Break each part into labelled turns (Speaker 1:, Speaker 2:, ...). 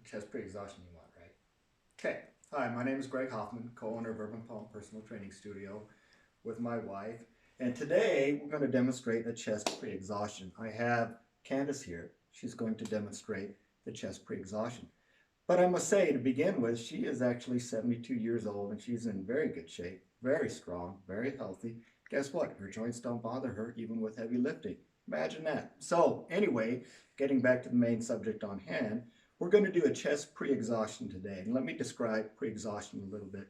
Speaker 1: chest pre-exhaustion you want, right? Okay. Hi, my name is Gregg Hoffman, co-owner of Urban Palm Personal Training Studio with my wife. And today we're going to demonstrate a chest pre-exhaustion. I have Candice here. She's going to demonstrate the chest pre-exhaustion. But I must say, to begin with, she is actually 72 years old and she's in very good shape, very strong, very healthy. Guess what? Her joints don't bother her even with heavy lifting. Imagine that. So anyway, getting back to the main subject on hand, we're going to do a chest pre-exhaustion today. And let me describe pre-exhaustion a little bit.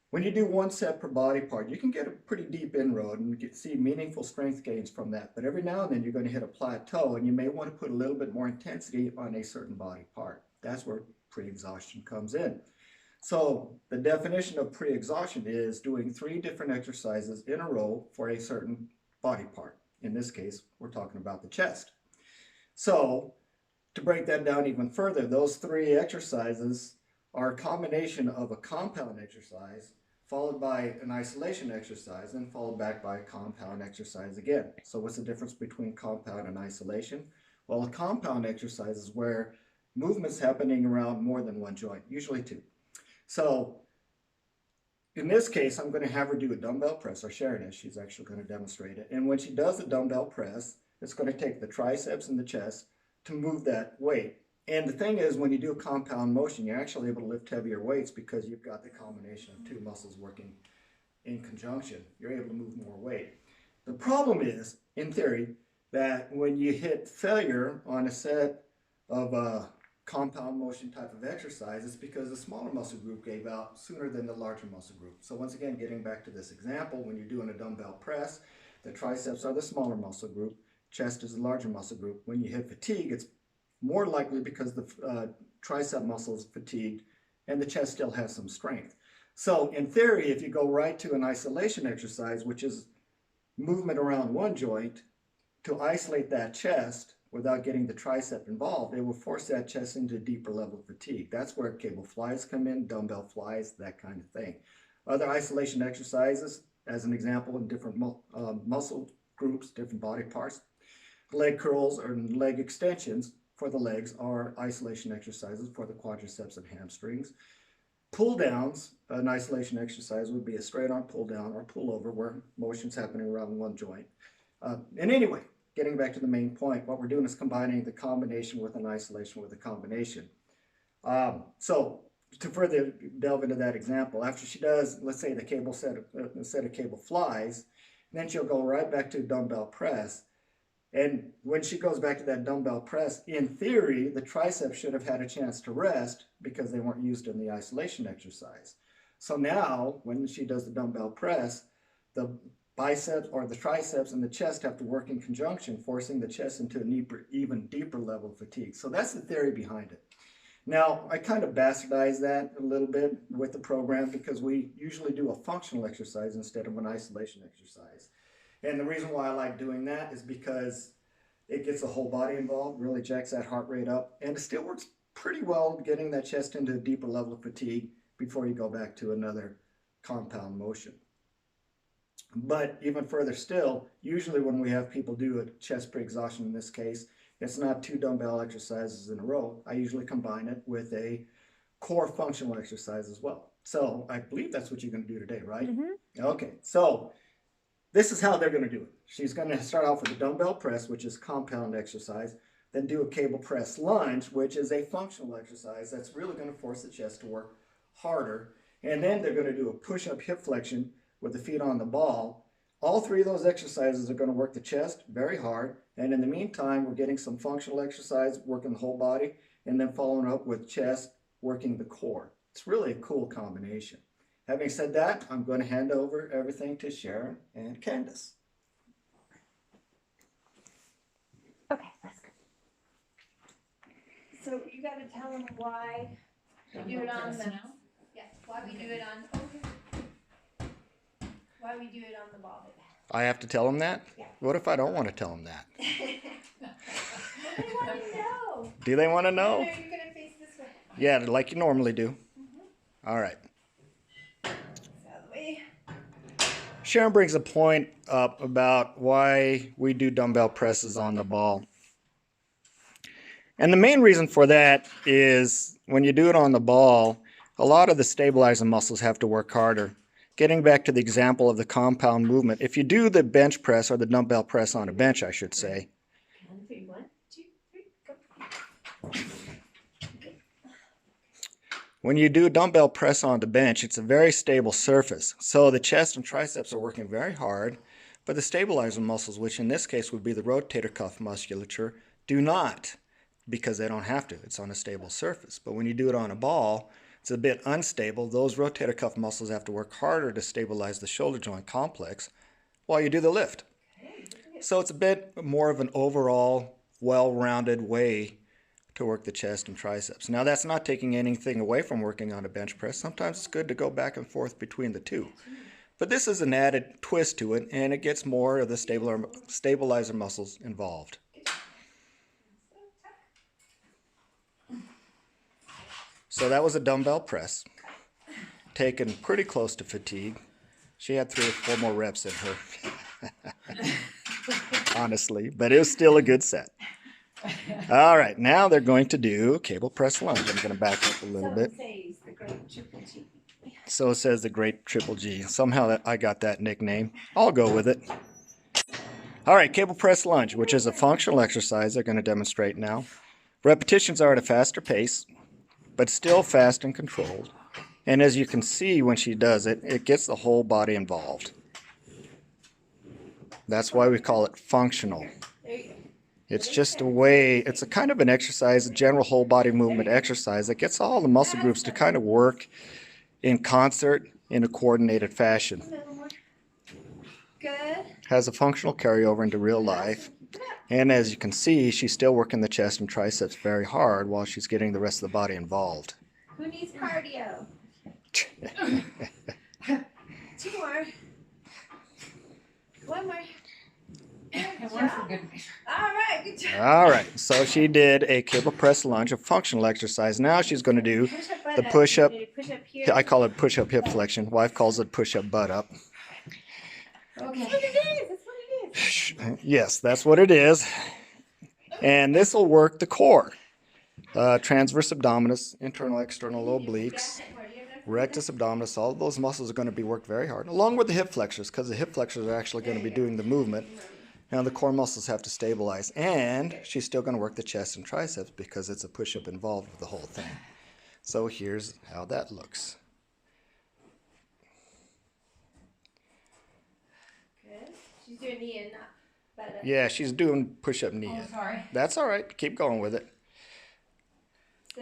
Speaker 1: When you do one set per body part, you can get a pretty deep inroad and see meaningful strength gains from that. But every now and then you're going to hit a plateau and you may want to put a little bit more intensity on a certain body part. That's where pre-exhaustion comes in. So the definition of pre-exhaustion is doing 3 different exercises in a row for a certain body part. In this case, we're talking about the chest. So to break that down even further, those 3 exercises are a combination of a compound exercise followed by an isolation exercise and followed back by a compound exercise again. So what's the difference between compound and isolation? Well, a compound exercise is where movement's happening around more than one joint, usually 2. So in this case, I'm going to have her do a dumbbell press, or Sharon is. She's actually going to demonstrate it. And when she does the dumbbell press, it's going to take the triceps and the chest to move that weight. And the thing is, when you do a compound motion, you're actually able to lift heavier weights because you've got the combination of 2 muscles working in conjunction. You're able to move more weight. The problem is, in theory, that when you hit failure on a set of compound motion type of exercise, it's because the smaller muscle group gave out sooner than the larger muscle group. So once again, getting back to this example, when you're doing a dumbbell press, the triceps are the smaller muscle group, chest is the larger muscle group. When you hit fatigue, it's more likely because the tricep muscle is fatigued and the chest still has some strength. So in theory, if you go right to an isolation exercise, which is movement around one joint, to isolate that chest without getting the tricep involved, it will force that chest into a deeper level of fatigue. That's where cable flies come in, dumbbell flies, that kind of thing. Other isolation exercises, as an example, in different muscle groups, different body parts, leg curls or leg extensions for the legs are isolation exercises for the quadriceps and hamstrings. Pull downs, an isolation exercise would be a straight arm pull down or pull over where motion's happening around one joint. And anyway, getting back to the main point, what we're doing is combining the combination with an isolation with a combination. So to further delve into that example, after she does, let's say the set of cable flies, then she'll go right back to dumbbell press. And when she goes back to that dumbbell press, in theory, the triceps should have had a chance to rest because they weren't used in the isolation exercise. So now, when she does the dumbbell press, the biceps or the triceps and the chest have to work in conjunction, forcing the chest into an even deeper level of fatigue. So that's the theory behind it. Now, I kind of bastardize that a little bit with the program because we usually do a functional exercise instead of an isolation exercise. And the reason why I like doing that is because it gets the whole body involved, really jacks that heart rate up, and it still works pretty well getting that chest into a deeper level of fatigue before you go back to another compound motion. But even further still, usually when we have people do a chest pre-exhaustion in this case, it's not 2 dumbbell exercises in a row. I usually combine it with a core functional exercise as well. So I believe that's what you're going to do today, right? Mm-hmm. Okay, so this is how they're going to do it. She's going to start off with a dumbbell press, which is compound exercise, then do a cable press lunge, which is a functional exercise that's really going to force the chest to work harder. And then they're going to do a push-up hip flexion with the feet on the ball. All 3 of those exercises are going to work the chest very hard. And in the meantime, we're getting some functional exercise, working the whole body, and then following up with chest, working the core. It's really a cool combination. Having said that, I'm going to hand over everything to Sharon and Candice.
Speaker 2: Okay, that's good. So you got to tell them why we do it on the why we do it on the ball bit.
Speaker 1: I have to tell them that?
Speaker 2: Yeah.
Speaker 1: What if I don't want to tell them that?
Speaker 2: Well, they want to know.
Speaker 1: Do they want to know?
Speaker 2: No, you're going to face this way.
Speaker 1: Yeah, like you normally do.
Speaker 2: Mm-hmm.
Speaker 1: All right.
Speaker 2: So the way.
Speaker 1: Sharon brings a point up about why we do dumbbell presses on the ball. And the main reason for that is when you do it on the ball, a lot of the stabilizer muscles have to work harder. Getting back to the example of the compound movement, if you do the bench press or the dumbbell press on a bench, I should say, when you do a dumbbell press on the bench, it's a very stable surface. So the chest and triceps are working very hard, but the stabilizer muscles, which in this case would be the rotator cuff musculature, do not, because they don't have to. It's on a stable surface. But when you do it on a ball, it's a bit unstable. Those rotator cuff muscles have to work harder to stabilize the shoulder joint complex while you do the lift. So it's a bit more of an overall well-rounded way to work the chest and triceps. Now that's not taking anything away from working on a bench press. Sometimes it's good to go back and forth between the two. But this is an added twist to it, and it gets more of the stabilizer muscles involved. So that was a dumbbell press, taken pretty close to fatigue. She had 3 or 4 more reps in her, honestly, but it was still a good set. All right, now they're going to do cable press lunge. I'm going to back up a little bit. So it says the Great Triple G. Somehow I got that nickname. I'll go with it. All right, cable press lunge, which is a functional exercise they're going to demonstrate now. Repetitions are at a faster pace, but still fast and controlled. And as you can see when she does it, it gets the whole body involved. That's why we call it functional. It's just a way, it's a kind of an exercise, a general whole body movement exercise that gets all the muscle groups to kind of work in concert in a coordinated fashion.
Speaker 2: Good.
Speaker 1: Has a functional carryover into real life. And as you can see, she's still working the chest and triceps very hard while she's getting the rest of the body involved.
Speaker 2: Who needs cardio? 2 more. 1 more.
Speaker 3: And one for good measure.
Speaker 2: All right, good job.
Speaker 1: All right, so she did a cable press lunge, a functional exercise. Now she's going to do the push-up.
Speaker 2: Push-up here.
Speaker 1: I call it push-up hip flexion. Wife calls it push-up butt up.
Speaker 2: Okay. That's what it is. That's what it is.
Speaker 1: Yes, that's what it is. And this will work the core. Transverse abdominis, internal, external obliques, rectus abdominis, all of those muscles are going to be worked very hard, along with the hip flexors, because the hip flexors are actually going to be doing the movement. Now the core muscles have to stabilize, and she's still going to work the chest and triceps because it's a push-up involved with the whole thing. So here's how that looks.
Speaker 2: Good. She's doing knee in, not butt up.
Speaker 1: Yeah, she's doing push-up knee in.
Speaker 3: Oh, sorry.
Speaker 1: That's all right. Keep going with it.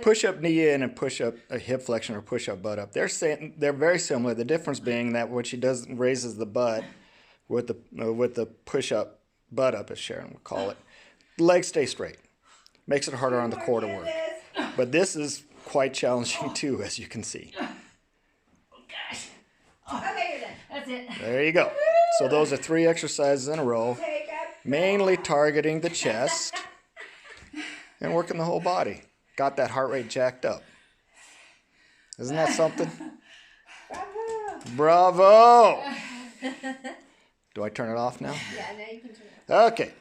Speaker 1: Push-up knee in and push-up a hip flexion or push-up butt up. They're very similar. The difference being that what she does raises the butt with the push-up butt up, as Sharon would call it. The legs stay straight. Makes it harder on the core to work. But this is quite challenging too, as you can see.
Speaker 3: Oh, gosh.
Speaker 2: Okay, you're done.
Speaker 3: That's it.
Speaker 1: There you go. So those are 3 exercises in a row,
Speaker 2: Take up.
Speaker 1: mainly targeting the chest and working the whole body. Got that heart rate jacked up. Isn't that something?
Speaker 2: Bravo.
Speaker 1: Bravo! Do I turn it off now?
Speaker 2: Yeah, now you can turn it.
Speaker 1: Okay.